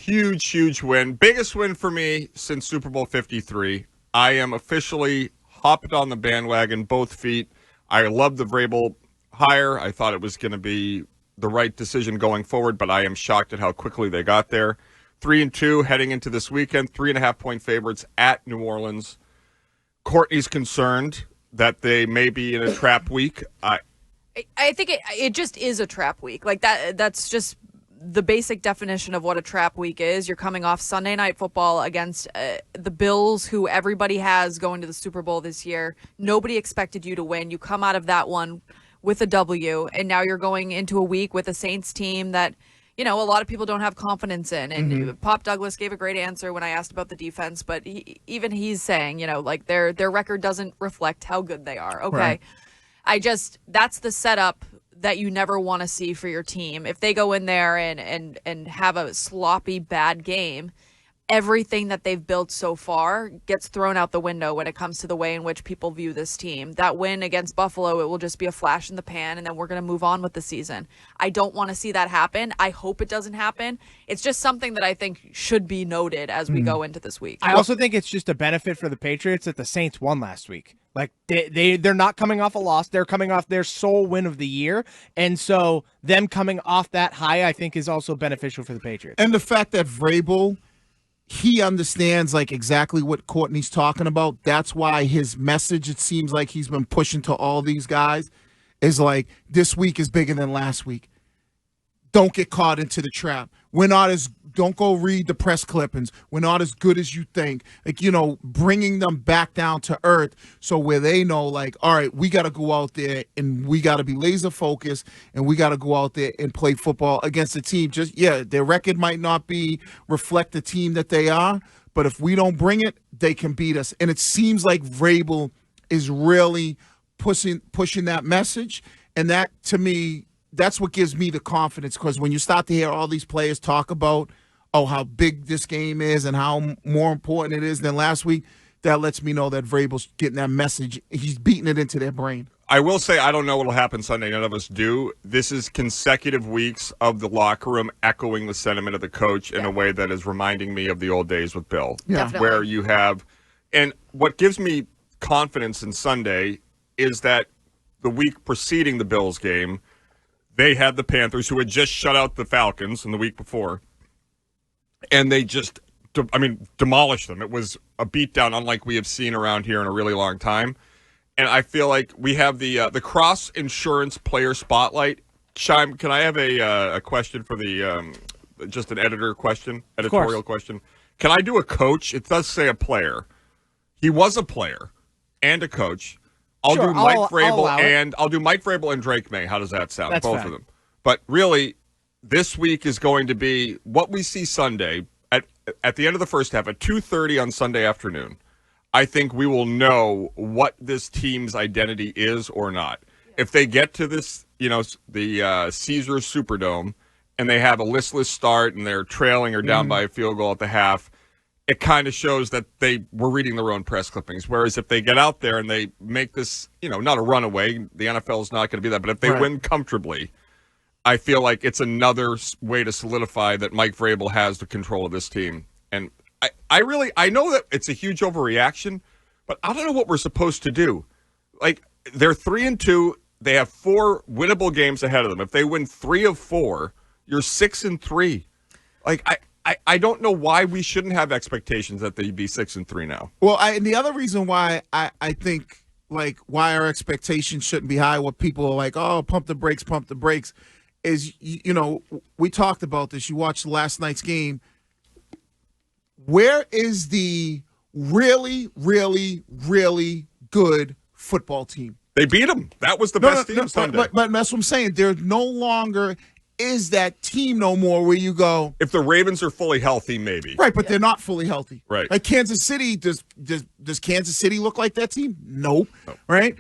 huge win. Biggest win for me since Super Bowl 53. I am officially hopped on the bandwagon, both feet. I love the Vrabel hire. I thought it was going to be the right decision going forward, but I am shocked at how quickly they got there. 3-2 heading into this weekend, 3.5-point favorites at New Orleans. Courtney's concerned that they may be in a trap week. I think it just is a trap week. Like that's just the basic definition of what a trap week is. You're coming off Sunday Night Football against the Bills, who everybody has going to the Super Bowl this year. Nobody expected you to win. You come out of that one with a W, and now you're going into a week with a Saints team that, a lot of people don't have confidence in. And Pop Douglas gave a great answer when I asked about the defense, but even he's saying, their record doesn't reflect how good they are. Okay. Right. That's the setup that you never want to see for your team. If they go in there and have a sloppy, bad game, everything that they've built so far gets thrown out the window when it comes to the way in which people view this team. That win against Buffalo, it will just be a flash in the pan, and then we're going to move on with the season. I don't want to see that happen. I hope it doesn't happen. It's just something that I think should be noted as we go into this week. I also think it's just a benefit for the Patriots that the Saints won last week. Like they're not coming off a loss. They're coming off their sole win of the year. And so them coming off that high, I think, is also beneficial for the Patriots. And the fact that Vrabel, he understands like exactly what Courtney's talking about. That's why his message, it seems like he's been pushing to all these guys, is like, this week is bigger than last week. Don't get caught into the trap. Don't go read the press clippings. We're not as good as you think. Like, bringing them back down to earth, so where they know, like, all right, we got to go out there and we got to be laser focused, and we got to go out there and play football against a team. Their record might not reflect the team that they are, but if we don't bring it, they can beat us. And it seems like Vrabel is really pushing that message, and that, to me, that's what gives me the confidence, because when you start to hear all these players talk about, how big this game is and how more important it is than last week, that lets me know that Vrabel's getting that message. He's beating it into their brain. I will say I don't know what will happen Sunday. None of us do. This is consecutive weeks of the locker room echoing the sentiment of the coach in a way that is reminding me of the old days with Bill. Yeah. Where you have – and what gives me confidence in Sunday is that the week preceding the Bills game, they had the Panthers, who had just shut out the Falcons in the week before. And they just, demolished them. It was a beatdown unlike we have seen around here in a really long time. And I feel like we have the Cross Insurance Player Spotlight. Chime, can I have a question for just an editorial question? Can I do a coach? It does say a player. He was a player and a coach. I'll do Mike Vrabel and Drake Maye. How does that sound? That's both fine. of them. But really, this week is going to be what we see Sunday at the end of the first half at 2:30 on Sunday afternoon. I think we will know what this team's identity is or not. If they get to this, the Caesars Superdome, and they have a listless start and they're trailing or down by a field goal at the half, it kind of shows that they were reading their own press clippings. Whereas if they get out there and they make this, not a runaway, the NFL is not going to be that, but if they win comfortably, I feel like it's another way to solidify that Mike Vrabel has the control of this team. And I know that it's a huge overreaction, but I don't know what we're supposed to do. Like, they're 3-2. They have 4 winnable games ahead of them. If they win 3 of 4, you're 6-3. Like, I don't know why we shouldn't have expectations that they'd be 6-3 now. Well, and the other reason why I think, like, why our expectations shouldn't be high, what people are like, pump the brakes, is, we talked about this. You watched last night's game. Where is the really, really, really good football team? They beat them. That was the best team Sunday. But that's what I'm saying. There no longer is that team no more where you go. If the Ravens are fully healthy, maybe. Right, but they're not fully healthy. Right. Like Kansas City, does Kansas City look like that team? Nope. Right?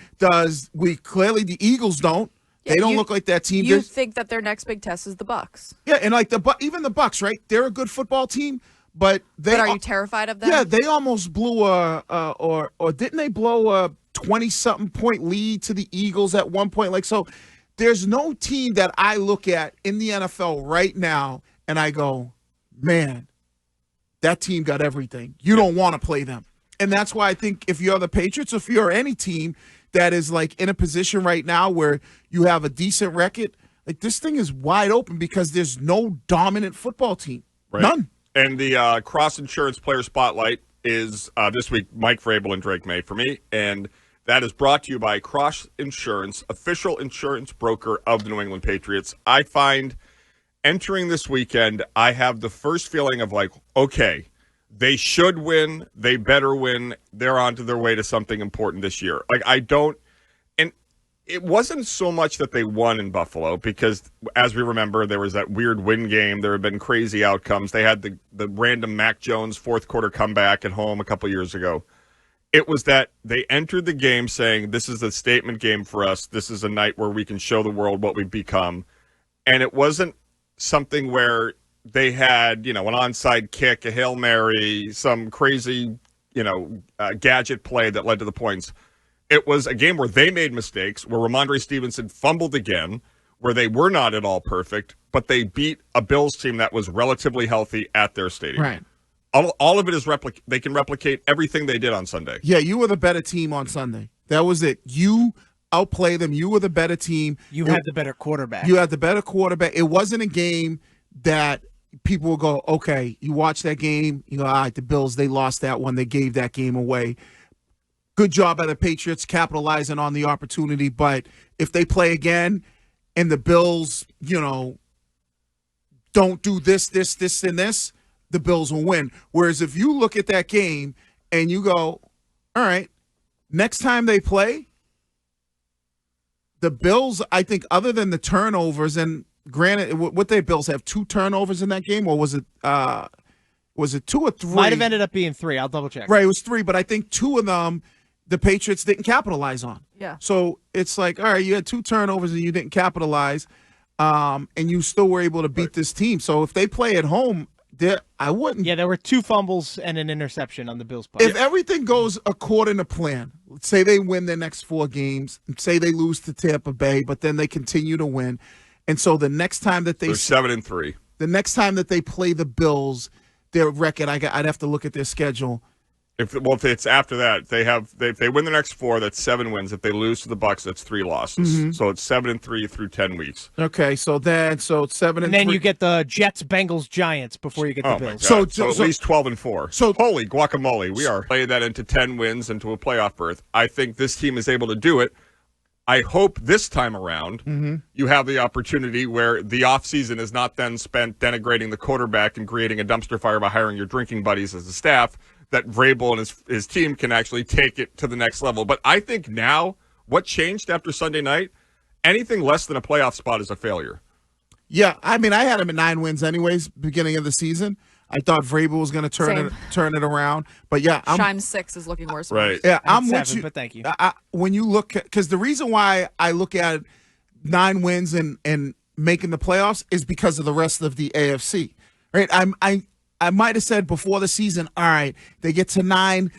Clearly the Eagles don't. They don't look like that team. You think that their next big test is the Bucks? Yeah, and like even the Bucks, right? They're a good football team, but are you terrified of them? Yeah, they almost blew or didn't they blow a 20-something point lead to the Eagles at one point? Like, so there's no team that I look at in the NFL right now and I go, man, that team got everything. You don't want to play them. And that's why I think if you're the Patriots, if you're any team that is like in a position right now where you have a decent record, like this thing is wide open because there's no dominant football team. Right. None. And the Cross Insurance Player Spotlight is this week Mike Vrabel and Drake Maye for me. And that is brought to you by Cross Insurance, official insurance broker of the New England Patriots. I find entering this weekend, I have the first feeling of like, okay, they should win. They better win. They're on to their way to something important this year. Like, I don't, and it wasn't so much that they won in Buffalo because, as we remember, there was that weird win game. There have been crazy outcomes. They had the random Mac Jones fourth quarter comeback at home a couple years ago. It was that they entered the game saying, this is a statement game for us. This is a night where we can show the world what we've become. And it wasn't something where they had, an onside kick, a Hail Mary, some crazy, gadget play that led to the points. It was a game where they made mistakes, where Ramondre Stevenson fumbled again, where they were not at all perfect, but they beat a Bills team that was relatively healthy at their stadium. Right. All of it is they can replicate everything they did on Sunday. Yeah, you were the better team on Sunday. That was it. You outplayed them. You were the better team. You had the better quarterback. You had the better quarterback. It wasn't a game that people will go, okay, you watch that game, all right, the Bills, they lost that one. They gave that game away. Good job by the Patriots capitalizing on the opportunity. But if they play again and the Bills, don't do this, and this, the Bills will win. Whereas if you look at that game and you go, all right, next time they play, the Bills, I think, other than the turnovers, and granted, what they Bills have 2 turnovers in that game, or was it 2 or 3? Might have ended up being 3. I'll double check. Right, it was 3, but I think 2 of them the Patriots didn't capitalize on. Yeah. So it's like, all right, you had 2 turnovers and you didn't capitalize, and you still were able to beat this team. So if they play at home, I wouldn't. Yeah, there were 2 fumbles and an interception on the Bills' part. If everything goes according to plan, let's say they win their next 4 games, say they lose to Tampa Bay, but then they continue to win. And so the next time that they're 7-3. The next time that they play the Bills, their record, I'd have to look at their schedule. If it's after that, if they win the next 4, that's 7 wins. If they lose to the Bucs, that's 3 losses. Mm-hmm. So it's 7-3 through 10 weeks. Okay, so it's 7-3. And then you get the Jets, Bengals, Giants before you get the Bills. So at least 12-4. So holy guacamole, we are playing that into 10 wins into a playoff berth. I think this team is able to do it. I hope this time around you have the opportunity where the offseason is not then spent denigrating the quarterback and creating a dumpster fire by hiring your drinking buddies as a staff, that Vrabel and his team can actually take it to the next level. But I think now, what changed after Sunday night, anything less than a playoff spot is a failure. Yeah, I mean, I had him at 9 wins anyways, beginning of the season. I thought Vrabel was going to turn it around. But yeah, Shime's 6 is looking worse. Right. Yeah, I'm 7, with you. But thank you. When you look, because the reason why I look at 9 wins and making the playoffs is because of the rest of the AFC. Right? I might have said before the season, all right, they get to 9.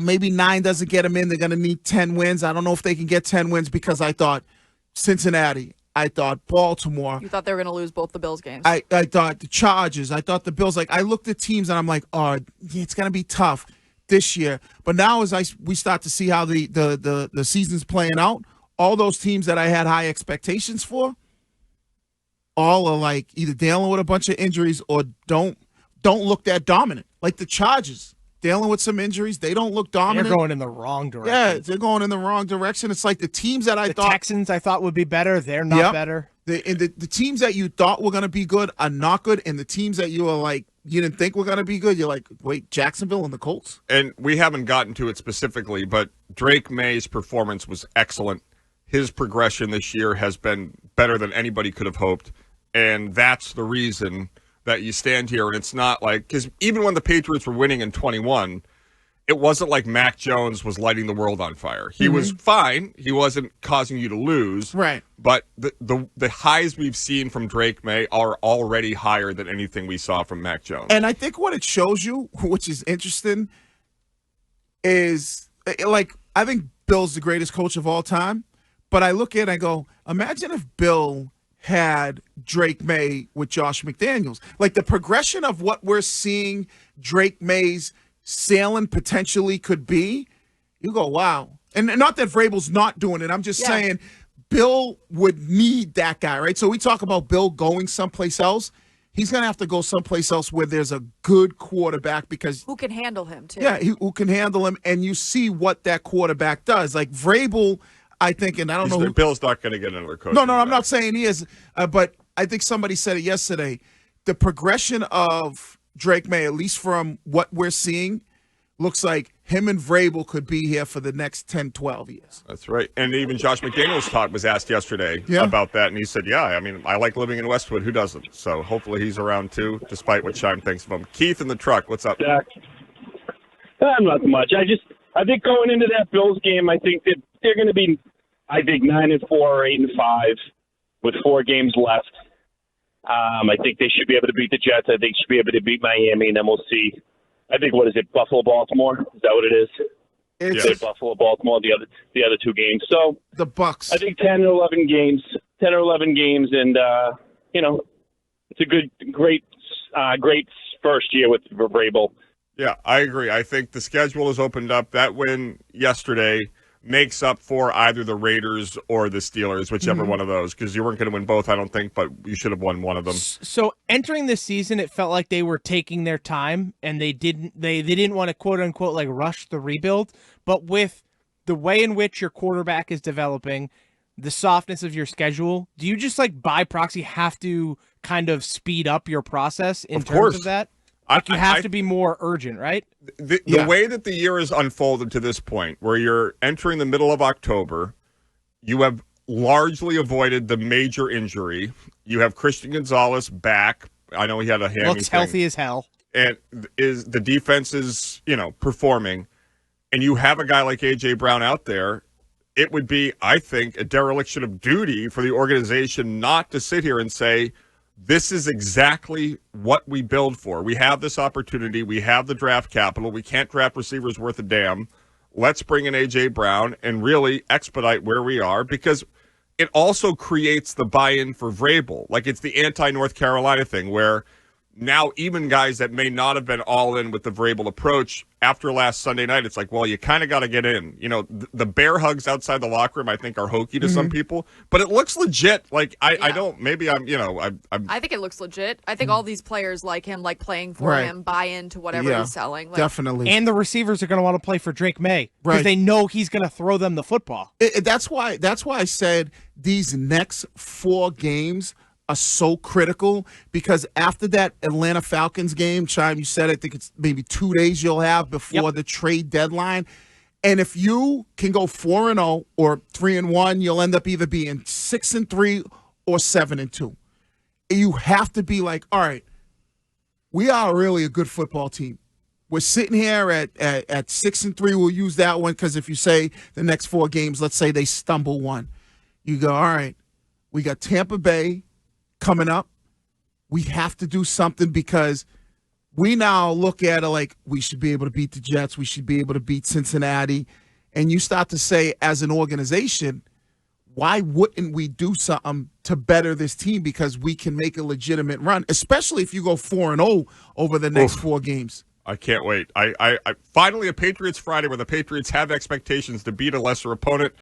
Maybe 9 doesn't get them in. They're going to need 10 wins. I don't know if they can get 10 wins because I thought Cincinnati. I thought Baltimore. You thought they were going to lose both the Bills games. I thought the Chargers. I thought the Bills. Like, I looked at teams and I'm like, oh, it's going to be tough this year. But now as we start to see how the season's playing out, all those teams that I had high expectations for, all are like either dealing with a bunch of injuries or don't look that dominant. Like the Chargers. Dealing with some injuries. They don't look dominant. They're going in the wrong direction. Yeah, they're going in the wrong direction. It's like the teams that the Texans I thought would be better, they're not better. The teams that you thought were going to be good are not good, and the teams that you were like, you didn't think were going to be good, you're like, wait, Jacksonville and the Colts? And we haven't gotten to it specifically, but Drake Maye's performance was excellent. His progression this year has been better than anybody could have hoped, and that's the reason that you stand here, and it's not like, because even when the Patriots were winning in 21, it wasn't like Mac Jones was lighting the world on fire. He was fine. He wasn't causing you to lose. Right. But the highs we've seen from Drake Maye are already higher than anything we saw from Mac Jones. And I think what it shows you, which is interesting, is, like, I think Bill's the greatest coach of all time, but I look at it and I go, imagine if Bill had Drake Maye with Josh McDaniels. Like the progression of what we're seeing Drake May's ceiling potentially could be, you go, wow. And not that Vrabel's not doing it. I'm just saying Bill would need that guy, right? So we talk about Bill going someplace else. He's going to have to go someplace else where there's a good quarterback because who can handle him too. Yeah, who can handle him, and you see what that quarterback does. Like Vrabel, I think, and I don't know. Bill's not going to get another coach. No, I'm not saying he is, but I think somebody said it yesterday. The progression of Drake Maye, at least from what we're seeing, looks like him and Vrabel could be here for the next 10, 12 years. That's right. And even Josh McDaniels was asked yesterday about that, and he said, I mean, I like living in Westwood. Who doesn't? So hopefully he's around too, despite what Shime thinks of him. Keith in the truck, what's up? Zach. Not much. I think going into that Bills game, I think that they're going to be, 9-4 or 8-5 with 4 games left. I think they should be able to beat the Jets. I think they should be able to beat Miami, and then we'll see. I think, what is it, Buffalo-Baltimore? Is that what it is? It's Buffalo-Baltimore, the other 2 games. So the Bucks. I think 10 or 11 games, and it's a great first year with Vrabel. Yeah, I agree. I think the schedule has opened up. That win yesterday makes up for either the Raiders or the Steelers, whichever one of those, because you weren't going to win both, I don't think, but you should have won one of them. So entering this season, it felt like they were taking their time, and they didn't want to quote unquote like rush the rebuild. But with the way in which your quarterback is developing, the softness of your schedule, do you just like by proxy have to kind of speed up your process in terms of that? Like you have to be more urgent, right? The way that the year has unfolded to this point, where you're entering the middle of October, you have largely avoided the major injury. You have Christian Gonzalez back. I know he had a hammy Looks thing. healthy as hell. And the defense is, performing. And you have a guy like A.J. Brown out there. It would be, I think, a dereliction of duty for the organization not to sit here and say, this is exactly what we build for. We have this opportunity. We have the draft capital. We can't draft receivers worth a damn. Let's bring in A.J. Brown and really expedite where we are, because it also creates the buy-in for Vrabel. Like, it's the anti-North Carolina thing where now even guys that may not have been all in with the Vrabel approach after last Sunday night, it's like, well, you kind of got to get in. The bear hugs outside the locker room, I think, are hokey to some people, but it looks legit. Like, I don't, maybe I'm. I think it looks legit. I think all these players like him, like playing for him, buy into whatever he's selling. Like, Definitely. And the receivers are going to want to play for Drake Maye because they know he's going to throw them the football. That's why I said these next 4 games are so critical, because after that Atlanta Falcons game, Chime, you said I think it's maybe 2 days you'll have before the trade deadline. And if you can go 4-0 or 3-1, you'll end up either being 6-3 or 7-2. You have to be like, all right, we are really a good football team. We're sitting here at 6-3. We'll use that one because if you say the next 4 games, let's say they stumble one, you go, all right, we got Tampa Bay coming up. We have to do something because we now look at it like we should be able to beat the Jets. We should be able to beat Cincinnati. And you start to say, as an organization, why wouldn't we do something to better this team, because we can make a legitimate run, especially if you go 4-0 over the next 4 games. I can't wait. I finally a Patriots Friday where the Patriots have expectations to beat a lesser opponent.